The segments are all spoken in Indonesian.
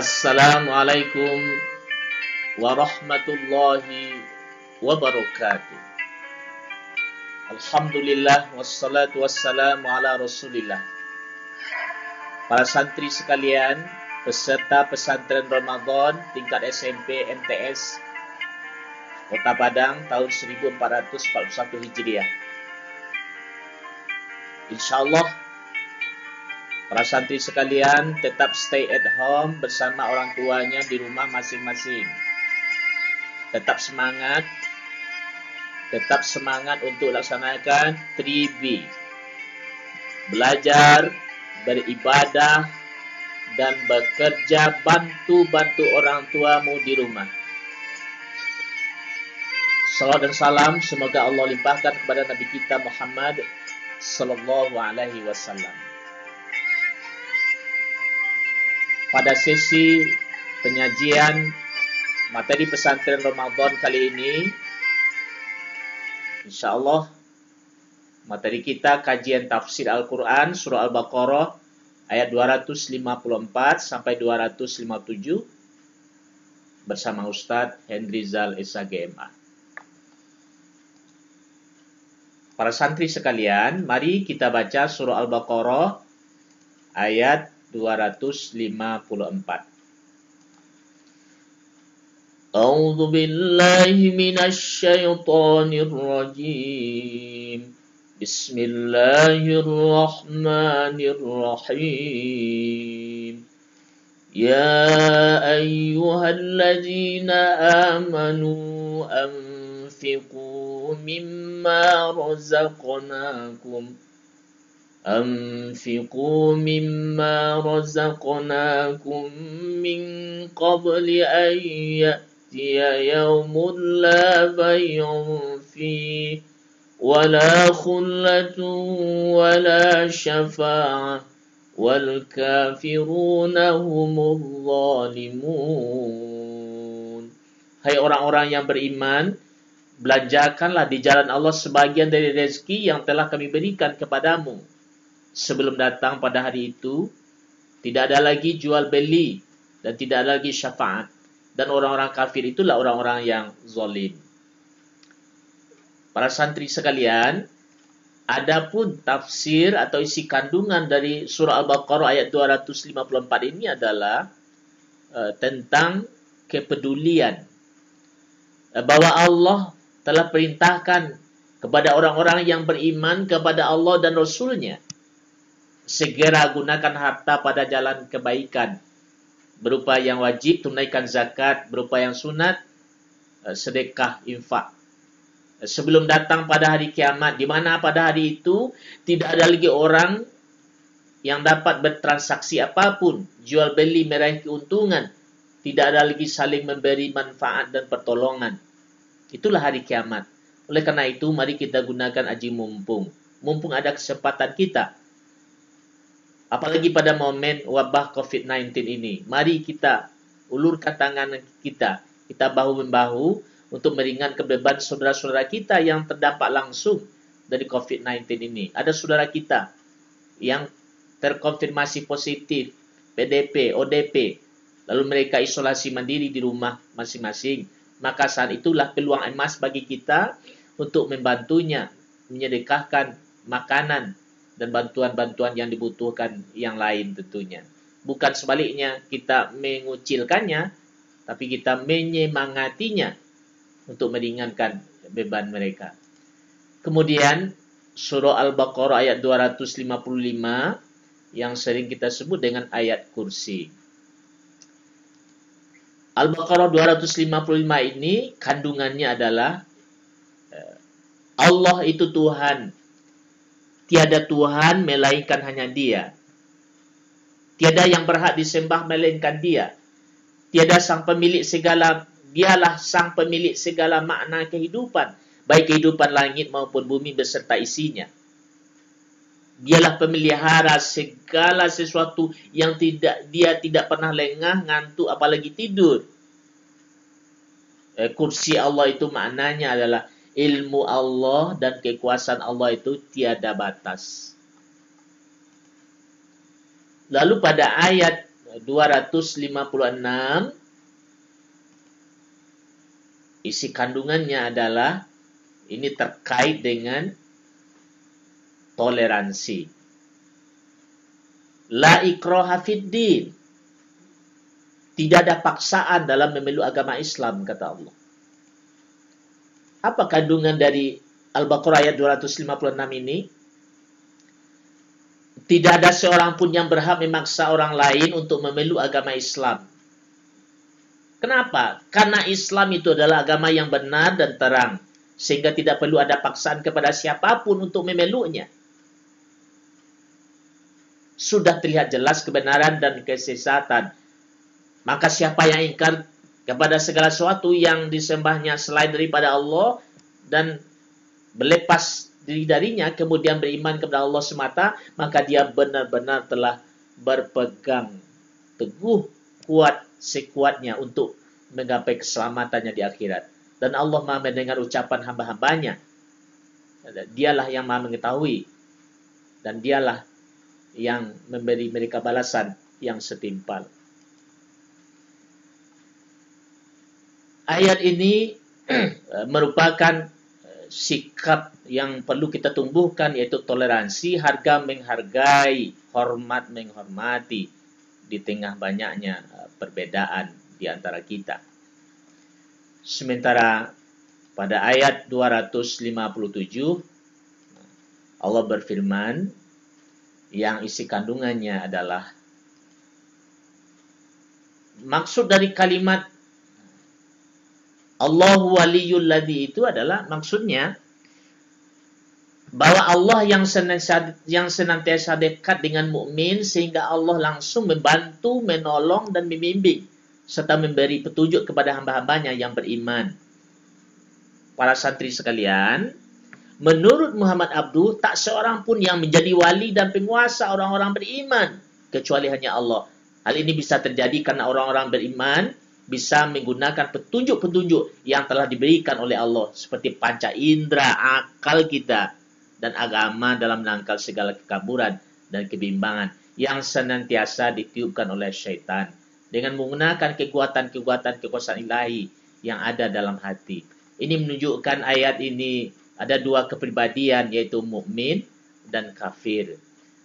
Assalamualaikum warahmatullahi wabarakatuh. Alhamdulillah wassalatu wassalamu ala Rasulillah. Para santri sekalian, peserta pesantren Ramadan tingkat SMP MTS Kota Padang tahun 1441 Hijriah. Insyaallah para santri sekalian tetap stay at home bersama orang tuanya di rumah masing-masing. Tetap semangat untuk laksanakan 3B. Belajar, beribadah, dan bekerja bantu orang tuamu di rumah. Salawat dan salam semoga Allah limpahkan kepada Nabi kita Muhammad sallallahu alaihi wasallam. Pada sesi penyajian materi pesantren Ramadan kali ini, insyaallah materi kita kajian tafsir Al-Quran surah Al-Baqarah ayat 254 sampai 257 bersama Ustadz Hendrizal SHGMA. Para santri sekalian, mari kita baca surah Al-Baqarah ayat 254. A'udzu billahi minasy syaithanir rajim. Bismillahirrahmanirrahim. Ya ayyuhalladzina amanu anfiqu mimma razaqnakum أنفقوا مما رزقناكم من قبل أن يأتي يوم لا بيع فيه ولا خلة ولا شفاعة والكافرون هم الظالمون. Hai orang-orang yang beriman, belanjakanlah di jalan Allah sebagian dari rezeki yang telah kami berikan kepadamu. Sebelum datang pada hari itu, tidak ada lagi jual beli dan tidak ada lagi syafaat. Dan orang-orang kafir itulah orang-orang yang zalim. Para santri sekalian, adapun tafsir atau isi kandungan dari surah Al-Baqarah ayat 254 ini adalah tentang kepedulian. Bahwa Allah telah perintahkan kepada orang-orang yang beriman kepada Allah dan Rasul-Nya segera gunakan harta pada jalan kebaikan, berupa yang wajib tunaikan zakat, berupa yang sunat sedekah infak, sebelum datang pada hari kiamat, di mana pada hari itu tidak ada lagi orang yang dapat bertransaksi apapun, jual beli meraih keuntungan, tidak ada lagi saling memberi manfaat dan pertolongan. Itulah hari kiamat. Oleh karena itu, mari kita gunakan aji mumpung ada kesempatan kita. Apalagi pada momen wabah COVID-19 ini. Mari kita ulurkan tangan kita bahu-membahu untuk meringankan beban saudara-saudara kita yang terdampak langsung dari COVID-19 ini. Ada saudara kita yang terkonfirmasi positif PDP, ODP, lalu mereka isolasi mandiri di rumah masing-masing. Maka saat itulah peluang emas bagi kita untuk membantunya, menyedekahkan makanan dan bantuan-bantuan yang dibutuhkan yang lain tentunya. Bukan sebaliknya kita mengucilkannya, tapi kita menyemangatinya untuk meringankan beban mereka. Kemudian surah Al-Baqarah ayat 255 yang sering kita sebut dengan ayat kursi. Al-Baqarah 255 ini kandungannya adalah Allah itu Tuhan. Tiada Tuhan melainkan hanya Dia. Tiada yang berhak disembah melainkan Dia. Tiada sang pemilik segala, Dialah sang pemilik segala makna kehidupan, baik kehidupan langit maupun bumi beserta isinya. Dialah pemelihara segala sesuatu yang Dia tidak pernah lengah, ngantuk, apalagi tidur. Kursi Allah itu maknanya adalah ilmu Allah dan kekuasaan Allah itu tiada batas. Lalu pada ayat 256 isi kandungannya adalah ini terkait dengan toleransi. La ikraha fid din. Tidak ada paksaan dalam memeluk agama Islam, kata Allah. Apa kandungan dari Al-Baqarah ayat 256 ini? Tidak ada seorang pun yang berhak memaksa orang lain untuk memeluk agama Islam. Kenapa? Karena Islam itu adalah agama yang benar dan terang. Sehingga tidak perlu ada paksaan kepada siapapun untuk memeluknya. Sudah terlihat jelas kebenaran dan kesesatan. Maka siapa yang ingkar kepada segala sesuatu yang disembahnya selain daripada Allah dan berlepas diri darinya, kemudian beriman kepada Allah semata, maka dia benar-benar telah berpegang teguh kuat sekuatnya untuk menggapai keselamatannya di akhirat. Dan Allah Maha mendengar ucapan hamba-hambanya. Dialah yang Maha mengetahui. Dan dialah yang memberi mereka balasan yang setimpal. Ayat ini merupakan sikap yang perlu kita tumbuhkan, yaitu toleransi, harga menghargai, hormat menghormati di tengah banyaknya perbedaan di antara kita. Sementara pada ayat 257 Allah berfirman yang isi kandungannya adalah maksud dari kalimat Allahu waliyul ladzi itu adalah maksudnya bahwa Allah yang senantiasa dekat dengan mukmin sehingga Allah langsung membantu, menolong dan membimbing serta memberi petunjuk kepada hamba-hambanya yang beriman. Para santri sekalian, menurut Muhammad Abduh, tak seorang pun yang menjadi wali dan penguasa orang-orang beriman kecuali hanya Allah. Hal ini bisa terjadi karena orang-orang beriman bisa menggunakan petunjuk-petunjuk yang telah diberikan oleh Allah seperti panca indera, akal kita, dan agama dalam menangkal segala kekaburan dan kebimbangan yang senantiasa ditiupkan oleh syaitan dengan menggunakan kekuatan-kekuatan kekuasaan ilahi yang ada dalam hati. Ini menunjukkan ayat ini ada dua kepribadian, yaitu mukmin dan kafir.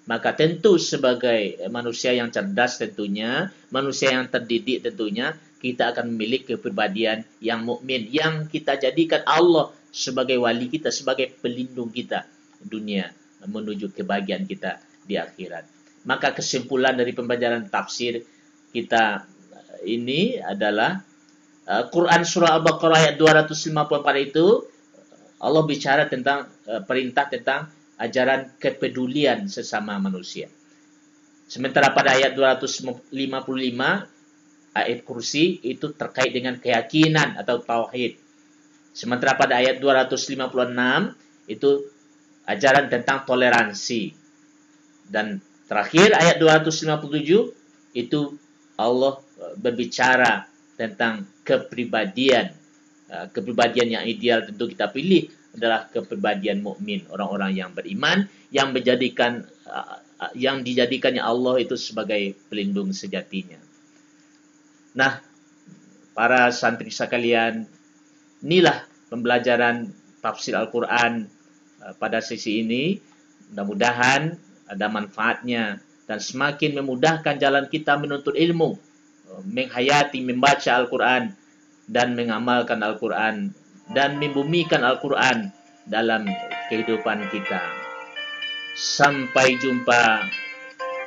Maka tentu sebagai manusia yang cerdas tentunya, manusia yang terdidik tentunya, kita akan memiliki kepribadian yang mukmin, yang kita jadikan Allah sebagai wali kita, sebagai pelindung kita dunia menuju kebahagiaan kita di akhirat. Maka kesimpulan dari pembelajaran tafsir kita ini adalah Quran surah Al-Baqarah ayat 254 itu Allah bicara tentang perintah tentang ajaran kepedulian sesama manusia. Sementara pada ayat 255 ayat kursi itu terkait dengan keyakinan atau tauhid. Sementara pada ayat 256 itu ajaran tentang toleransi. Dan terakhir ayat 257 itu Allah berbicara tentang kepribadian. Kepribadian yang ideal tentu kita pilih adalah kepribadian mukmin, orang-orang yang beriman, yang dijadikannya Allah itu sebagai pelindung sejatinya. Nah, para santri sekalian, inilah pembelajaran tafsir Al-Quran pada sesi ini. Mudah-mudahan ada manfaatnya dan semakin memudahkan jalan kita menuntut ilmu, menghayati, membaca Al-Quran, dan mengamalkan Al-Quran, dan membumikan Al-Quran dalam kehidupan kita. Sampai jumpa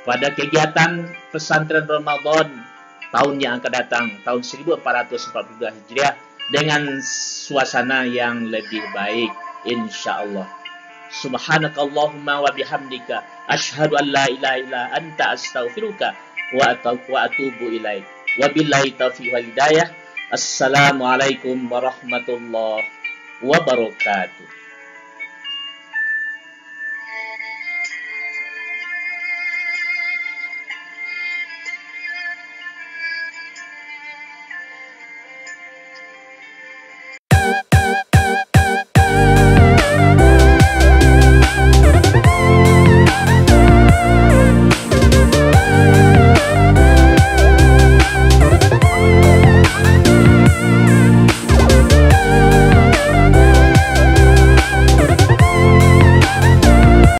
pada kegiatan pesantren Ramadan tahun yang akan datang, tahun 1442 Hijriah, dengan suasana yang lebih baik, insyaAllah. Subhanakallahumma wa bihamdika asyhadu an la ilaha illa anta astaghfiruka wa atubu ilaik. Wabillahi taufiq wal hidayah. Assalamualaikum warahmatullahi wabarakatuh.